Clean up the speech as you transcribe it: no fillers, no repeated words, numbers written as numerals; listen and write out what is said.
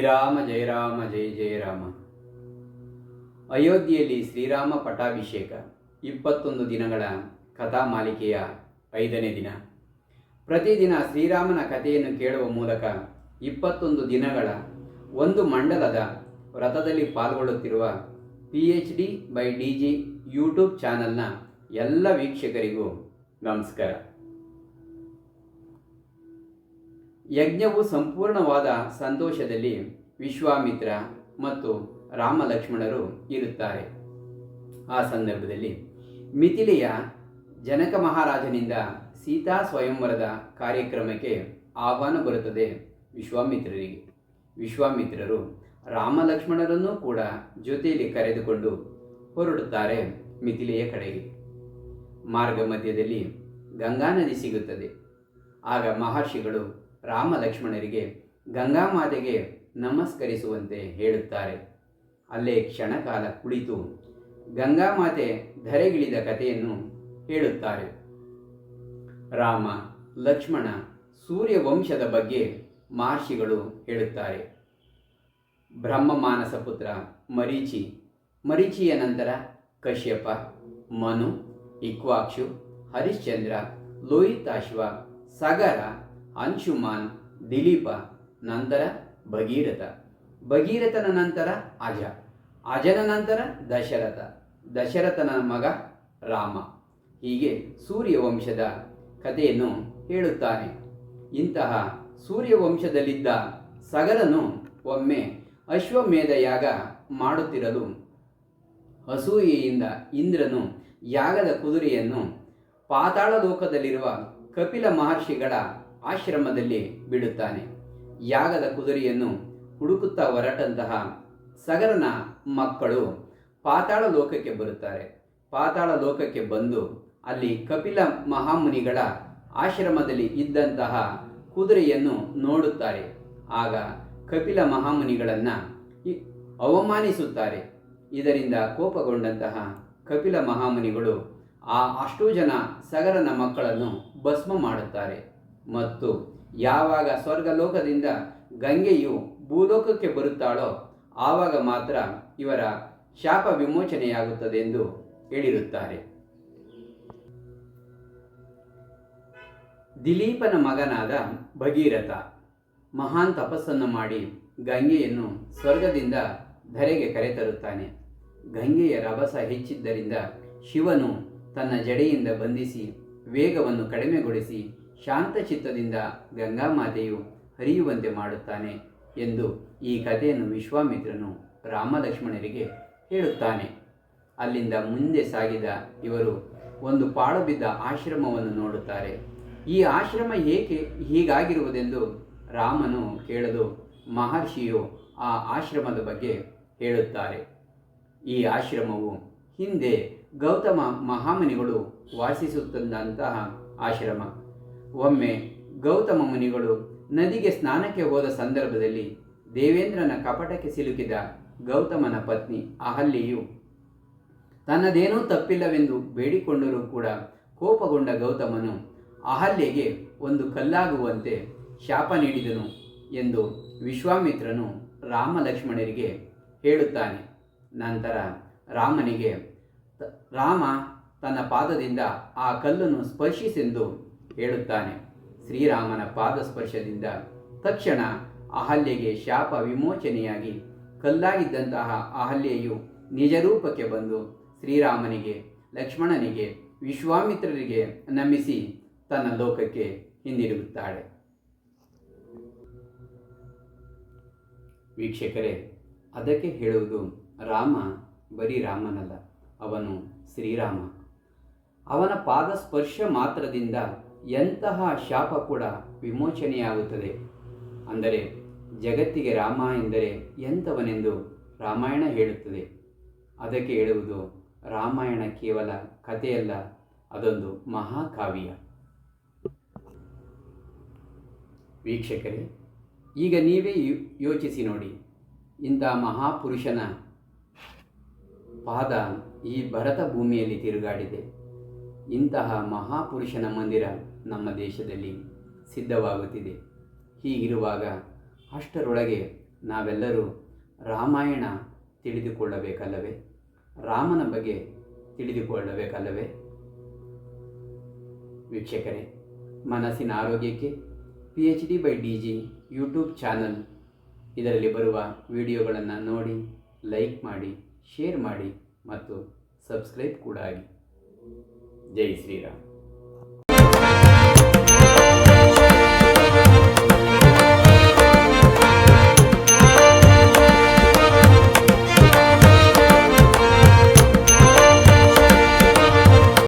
ಶ್ರೀರಾಮ ಜಯ ರಾಮ ಜಯ ಜಯ ರಾಮ. ಅಯೋಧ್ಯೆಯಲ್ಲಿ ಶ್ರೀರಾಮ ಪಟ್ಟಾಭಿಷೇಕ 21 ದಿನಗಳ ಕಥಾಮಾಲಿಕೆಯ 5ನೇ ದಿನ. ಪ್ರತಿದಿನ ಶ್ರೀರಾಮನ ಕಥೆಯನ್ನು ಕೇಳುವ ಮೂಲಕ 21 ದಿನಗಳ ಒಂದು ಮಂಡಲದ ವ್ರತದಲ್ಲಿ ಪಾಲ್ಗೊಳ್ಳುತ್ತಿರುವ PhD by DG ಯೂಟ್ಯೂಬ್ ಚಾನಲ್ನ ಎಲ್ಲ ವೀಕ್ಷಕರಿಗೂ ನಮಸ್ಕಾರ. ಯಜ್ಞವು ಸಂಪೂರ್ಣವಾದ ಸಂತೋಷದಲ್ಲಿ ವಿಶ್ವಾಮಿತ್ರ ಮತ್ತು ರಾಮ ಲಕ್ಷ್ಮಣರು ಇರುತ್ತಾರೆ. ಆ ಸಂದರ್ಭದಲ್ಲಿ ಮಿಥಿಲೆಯ ಜನಕ ಮಹಾರಾಜನಿಂದ ಸೀತಾ ಸ್ವಯಂವರದ ಕಾರ್ಯಕ್ರಮಕ್ಕೆ ಆಹ್ವಾನ ಬರುತ್ತದೆ ವಿಶ್ವಾಮಿತ್ರರಿಗೆ. ವಿಶ್ವಾಮಿತ್ರರು ರಾಮ ಲಕ್ಷ್ಮಣರನ್ನೂ ಕೂಡ ಜೊತೆಯಲ್ಲಿ ಕರೆದುಕೊಂಡು ಹೊರಡುತ್ತಾರೆ ಮಿಥಿಲೆಯ ಕಡೆಗೆ. ಮಾರ್ಗ ಮಧ್ಯದಲ್ಲಿ ಗಂಗಾ ನದಿ ಸಿಗುತ್ತದೆ. ಆಗ ಮಹರ್ಷಿಗಳು ರಾಮ ಲಕ್ಷ್ಮಣರಿಗೆ ಗಂಗಾಮಾತೆಗೆ ನಮಸ್ಕರಿಸುವಂತೆ ಹೇಳುತ್ತಾರೆ. ಅಲ್ಲೇ ಕ್ಷಣಕಾಲ ಕುಳಿತು ಗಂಗಾಮಾತೆ ಧರೆಗಿಳಿದ ಕಥೆಯನ್ನು ಹೇಳುತ್ತಾರೆ. ರಾಮ ಲಕ್ಷ್ಮಣ ಸೂರ್ಯವಂಶದ ಬಗ್ಗೆ ಮಹರ್ಷಿಗಳು ಹೇಳುತ್ತಾರೆ. ಬ್ರಹ್ಮ ಮಾನಸ ಪುತ್ರ ಮರೀಚಿ, ಮರೀಚಿಯ ನಂತರ ಕಶ್ಯಪ, ಮನು, ಇಕ್ವಾಕ್ಷು, ಹರಿಶ್ಚಂದ್ರ, ಲೋಹಿತಾಶ್ವ, ಸಗರ, ಅಂಶುಮಾನ್, ದಿಲೀಪ, ನಂತರ ಭಗೀರಥ, ಭಗೀರಥನ ನಂತರ ಅಜ, ಅಜನ ನಂತರ ದಶರಥ, ದಶರಥನ ಮಗ ರಾಮ. ಹೀಗೆ ಸೂರ್ಯವಂಶದ ಕಥೆಯನ್ನು ಹೇಳುತ್ತಾನೆ. ಇಂತಹ ಸೂರ್ಯವಂಶದಲ್ಲಿದ್ದ ಸಗರನು ಒಮ್ಮೆ ಅಶ್ವಮೇಧ ಯಾಗ ಮಾಡುತ್ತಿರಲು ಅಸೂಯೆಯಿಂದ ಇಂದ್ರನು ಯಾಗದ ಕುದುರೆಯನ್ನು ಪಾತಾಳ ಲೋಕದಲ್ಲಿರುವ ಕಪಿಲ ಮಹರ್ಷಿಗಳ ಆಶ್ರಮದಲ್ಲಿ ಬಿಡುತ್ತಾನೆ. ಯಾಗದ ಕುದುರೆಯನ್ನು ಹುಡುಕುತ್ತಾ ಹೊರಟಂತಹ ಸಗರನ ಮಕ್ಕಳು ಪಾತಾಳ ಲೋಕಕ್ಕೆ ಬರುತ್ತಾರೆ. ಪಾತಾಳ ಲೋಕಕ್ಕೆ ಬಂದು ಅಲ್ಲಿ ಕಪಿಲ ಮಹಾಮುನಿಗಳ ಆಶ್ರಮದಲ್ಲಿ ಇದ್ದಂತಹ ಕುದುರೆಯನ್ನು ನೋಡುತ್ತಾರೆ. ಆಗ ಕಪಿಲ ಮಹಾಮುನಿಗಳನ್ನು ಅವಮಾನಿಸುತ್ತಾರೆ. ಇದರಿಂದ ಕೋಪಗೊಂಡಂತಹ ಕಪಿಲ ಮಹಾಮುನಿಗಳು ಅಷ್ಟೂ ಜನ ಸಗರನ ಮಕ್ಕಳನ್ನು ಭಸ್ಮ ಮಾಡುತ್ತಾರೆ. ಮತ್ತು ಯಾವಾಗ ಸ್ವರ್ಗಲೋಕದಿಂದ ಗಂಗೆಯು ಭೂಲೋಕಕ್ಕೆ ಬರುತ್ತಾಳೋ ಆವಾಗ ಮಾತ್ರ ಇವರ ಶಾಪ ವಿಮೋಚನೆಯಾಗುತ್ತದೆ ಎಂದು ಹೇಳಿರುತ್ತಾರೆ. ದಿಲೀಪನ ಮಗನಾದ ಭಗೀರಥ ಮಹಾನ್ ತಪಸ್ಸನ್ನು ಮಾಡಿ ಗಂಗೆಯನ್ನು ಸ್ವರ್ಗದಿಂದ ಧರೆಗೆ ಕರೆತರುತ್ತಾನೆ. ಗಂಗೆಯ ರಭಸ ಹೆಚ್ಚಿದ್ದರಿಂದ ಶಿವನು ತನ್ನ ಜಡೆಯಿಂದ ಬಂಧಿಸಿ ವೇಗವನ್ನು ಕಡಿಮೆಗೊಳಿಸಿ ಶಾಂತಚಿತ್ತದಿಂದ ಗಂಗಾಮಾತೆಯು ಹರಿಯುವಂತೆ ಮಾಡುತ್ತಾನೆ ಎಂದು ಈ ಕಥೆಯನ್ನು ವಿಶ್ವಾಮಿತ್ರನು ರಾಮ ಲಕ್ಷ್ಮಣರಿಗೆ ಹೇಳುತ್ತಾನೆ. ಅಲ್ಲಿಂದ ಮುಂದೆ ಸಾಗಿದ ಇವರು ಒಂದು ಪಾಳು ಬಿದ್ದ ಆಶ್ರಮವನ್ನು ನೋಡುತ್ತಾರೆ. ಈ ಆಶ್ರಮ ಏಕೆ ಹೀಗಾಗಿರುವುದೆಂದು ರಾಮನು ಕೇಳಲು ಮಹರ್ಷಿಯು ಆ ಆಶ್ರಮದ ಬಗ್ಗೆ ಹೇಳುತ್ತಾರೆ. ಈ ಆಶ್ರಮವು ಹಿಂದೆ ಗೌತಮ ಮಹಾಮುನಿಗಳು ವಾಸಿಸುತ್ತಿದ್ದಂತಹ ಆಶ್ರಮ. ಒಮ್ಮೆ ಗೌತಮ ಮುನಿಗಳು ನದಿಗೆ ಸ್ನಾನಕ್ಕೆ ಹೋದ ಸಂದರ್ಭದಲ್ಲಿ ದೇವೇಂದ್ರನ ಕಪಟಕ್ಕೆ ಸಿಲುಕಿದ ಗೌತಮನ ಪತ್ನಿ ಅಹಲ್ಯೆಯು ತನ್ನದೇನೂ ತಪ್ಪಿಲ್ಲವೆಂದು ಬೇಡಿಕೊಂಡರೂ ಕೂಡ ಕೋಪಗೊಂಡ ಗೌತಮನು ಅಹಲ್ಯೆಗೆ ಒಂದು ಕಲ್ಲಾಗುವಂತೆ ಶಾಪ ನೀಡಿದನು ಎಂದು ವಿಶ್ವಾಮಿತ್ರನು ರಾಮ ಲಕ್ಷ್ಮಣರಿಗೆ ಹೇಳುತ್ತಾನೆ. ನಂತರ ರಾಮನಿಗೆ ರಾಮ ತನ್ನ ಪಾದದಿಂದ ಆ ಕಲ್ಲನ್ನು ಸ್ಪರ್ಶಿಸೆಂದು ಹೇಳುತ್ತಾನೆ. ಶ್ರೀರಾಮನ ಪಾದ ಸ್ಪರ್ಶದಿಂದ ತಕ್ಷಣ ಅಹಲ್ಯೆಗೆ ಶಾಪ ವಿಮೋಚನೆಯಾಗಿ ಕಲ್ಲಾಗಿದ್ದಂತಹ ಅಹಲ್ಯೆಯು ನಿಜರೂಪಕ್ಕೆ ಬಂದು ಶ್ರೀರಾಮನಿಗೆ, ಲಕ್ಷ್ಮಣನಿಗೆ, ವಿಶ್ವಾಮಿತ್ರರಿಗೆ ನಮಿಸಿ ತನ್ನ ಲೋಕಕ್ಕೆ ಹಿಂದಿರುಗುತ್ತಾಳೆ. ವೀಕ್ಷಕರೇ, ಅದಕ್ಕೆ ಹೇಳುವುದು ರಾಮ ಬರೀ ರಾಮನಲ್ಲ, ಅವನು ಶ್ರೀರಾಮ. ಅವನ ಪಾದ ಸ್ಪರ್ಶ ಮಾತ್ರದಿಂದ ಎಂತಹ ಶಾಪ ಕೂಡ ವಿಮೋಚನೆಯಾಗುತ್ತದೆ. ಅಂದರೆ ಜಗತ್ತಿಗೆ ರಾಮ ಎಂದರೆ ಎಂಥವನೆಂದು ರಾಮಾಯಣ ಹೇಳುತ್ತದೆ. ಅದಕ್ಕೆ ಹೇಳುವುದು ರಾಮಾಯಣ ಕೇವಲ ಕಥೆಯಲ್ಲ, ಅದೊಂದು ಮಹಾಕಾವ್ಯ. ವೀಕ್ಷಕರೇ, ಈಗ ನೀವೇ ಯೋಚಿಸಿ ನೋಡಿ, ಇಂಥ ಮಹಾಪುರುಷನ ಪಾದ ಈ ಭರತ ಭೂಮಿಯಲ್ಲಿ ತಿರುಗಾಡಿದೆ. ಇಂತಹ ಮಹಾಪುರುಷನ ಮಂದಿರ ನಮ್ಮ ದೇಶದಲ್ಲಿ ಸಿದ್ಧವಾಗುತ್ತಿದೆ. ಹೀಗಿರುವಾಗ ಅಷ್ಟರೊಳಗೆ ನಾವೆಲ್ಲರೂ ರಾಮಾಯಣ ತಿಳಿದುಕೊಳ್ಳಬೇಕಲ್ಲವೇ? ರಾಮನ ಬಗ್ಗೆ ತಿಳಿದುಕೊಳ್ಳಬೇಕಲ್ಲವೇ? ವೀಕ್ಷಕರೇ, ಮನಸ್ಸಿನ ಆರೋಗ್ಯಕ್ಕೆ PhD/DG ಯೂಟ್ಯೂಬ್ ಚಾನಲ್, ಇದರಲ್ಲಿ ಬರುವ ವಿಡಿಯೋಗಳನ್ನು ನೋಡಿ, ಲೈಕ್ ಮಾಡಿ, ಶೇರ್ ಮಾಡಿ ಮತ್ತು ಸಬ್ಸ್ಕ್ರೈಬ್ ಕೂಡ ಆಗಿ. ಜೈ ಶ್ರೀರಾಮ್.